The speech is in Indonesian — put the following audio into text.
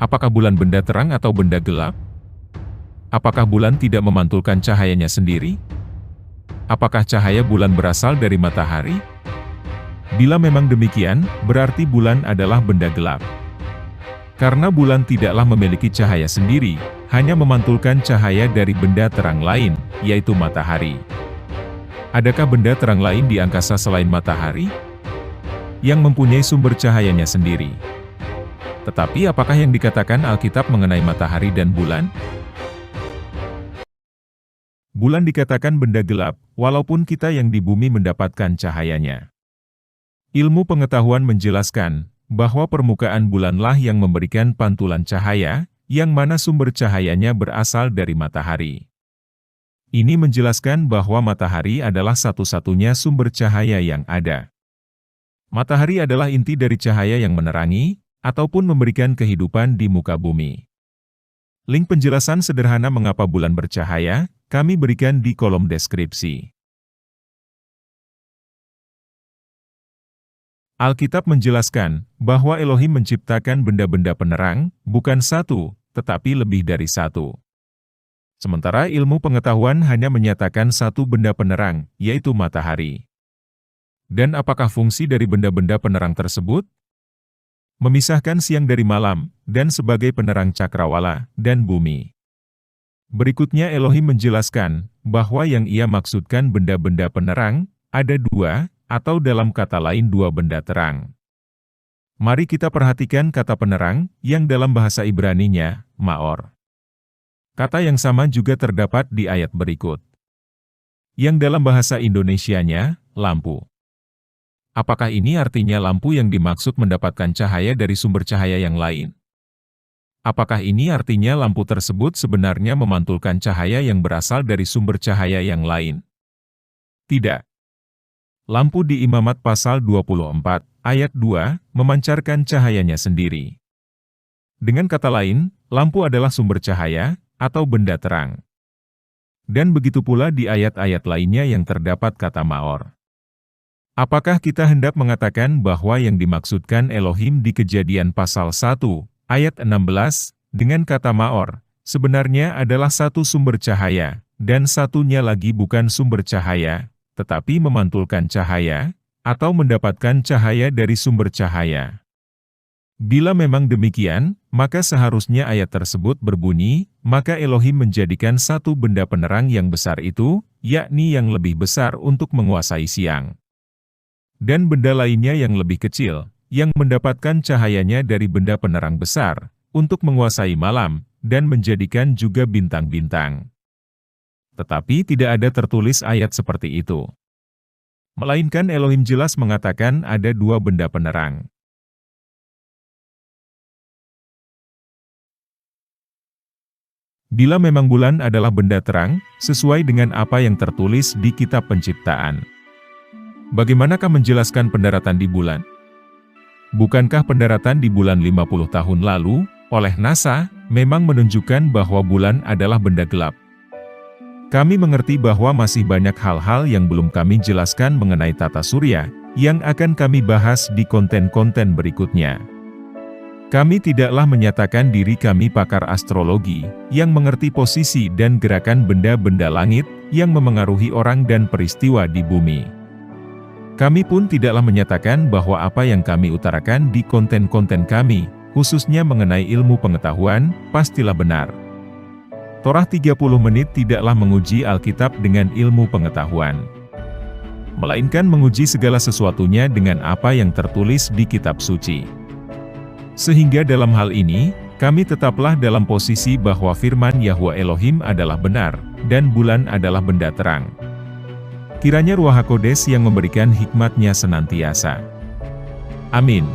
Apakah bulan benda terang atau benda gelap? Apakah bulan tidak memantulkan cahayanya sendiri? Apakah cahaya bulan berasal dari matahari? Bila memang demikian, berarti bulan adalah benda gelap. Karena bulan tidaklah memiliki cahaya sendiri, hanya memantulkan cahaya dari benda terang lain, yaitu matahari. Adakah benda terang lain di angkasa selain matahari? Yang mempunyai sumber cahayanya sendiri. Tetapi apakah yang dikatakan Alkitab mengenai matahari dan bulan? Bulan dikatakan benda gelap, walaupun kita yang di bumi mendapatkan cahayanya. Ilmu pengetahuan menjelaskan bahwa permukaan bulanlah yang memberikan pantulan cahaya, yang mana sumber cahayanya berasal dari matahari. Ini menjelaskan bahwa matahari adalah satu-satunya sumber cahaya yang ada. Matahari adalah inti dari cahaya yang menerangi, ataupun memberikan kehidupan di muka bumi. Link penjelasan sederhana mengapa bulan bercahaya, kami berikan di kolom deskripsi. Alkitab menjelaskan bahwa Elohim menciptakan benda-benda penerang, bukan satu, tetapi lebih dari satu. Sementara ilmu pengetahuan hanya menyatakan satu benda penerang, yaitu matahari. Dan apakah fungsi dari benda-benda penerang tersebut? Memisahkan siang dari malam, dan sebagai penerang cakrawala dan bumi. Berikutnya Elohim menjelaskan bahwa yang ia maksudkan benda-benda penerang, ada dua, atau dalam kata lain dua benda terang. Mari kita perhatikan kata penerang, yang dalam bahasa Ibraninya, maor. Kata yang sama juga terdapat di ayat berikut. Yang dalam bahasa Indonesianya, lampu. Apakah ini artinya lampu yang dimaksud mendapatkan cahaya dari sumber cahaya yang lain? Apakah ini artinya lampu tersebut sebenarnya memantulkan cahaya yang berasal dari sumber cahaya yang lain? Tidak. Lampu di Imamat pasal 24, ayat 2, memancarkan cahayanya sendiri. Dengan kata lain, lampu adalah sumber cahaya, atau benda terang. Dan begitu pula di ayat-ayat lainnya yang terdapat kata maor. Apakah kita hendak mengatakan bahwa yang dimaksudkan Elohim di Kejadian pasal 1, ayat 16, dengan kata maor, sebenarnya adalah satu sumber cahaya, dan satunya lagi bukan sumber cahaya, tetapi memantulkan cahaya, atau mendapatkan cahaya dari sumber cahaya? Bila memang demikian, maka seharusnya ayat tersebut berbunyi, maka Elohim menjadikan satu benda penerang yang besar itu, yakni yang lebih besar untuk menguasai siang. Dan benda lainnya yang lebih kecil, yang mendapatkan cahayanya dari benda penerang besar, untuk menguasai malam, dan menjadikan juga bintang-bintang. Tetapi tidak ada tertulis ayat seperti itu. Melainkan Elohim jelas mengatakan ada dua benda penerang. Bila memang bulan adalah benda terang, sesuai dengan apa yang tertulis di kitab penciptaan. Bagaimanakah menjelaskan pendaratan di bulan? Bukankah pendaratan di bulan 50 tahun lalu, oleh NASA, memang menunjukkan bahwa bulan adalah benda gelap? Kami mengerti bahwa masih banyak hal-hal yang belum kami jelaskan mengenai tata surya, yang akan kami bahas di konten-konten berikutnya. Kami tidaklah menyatakan diri kami pakar astrologi, yang mengerti posisi dan gerakan benda-benda langit, yang memengaruhi orang dan peristiwa di bumi. Kami pun tidaklah menyatakan bahwa apa yang kami utarakan di konten-konten kami, khususnya mengenai ilmu pengetahuan, pastilah benar. Torah 30 menit tidaklah menguji Alkitab dengan ilmu pengetahuan, melainkan menguji segala sesuatunya dengan apa yang tertulis di kitab suci. Sehingga dalam hal ini, kami tetaplah dalam posisi bahwa firman Yahwa Elohim adalah benar, dan bulan adalah benda terang. Kiranya Ruach HaKodes yang memberikan hikmat-Nya senantiasa. Amin.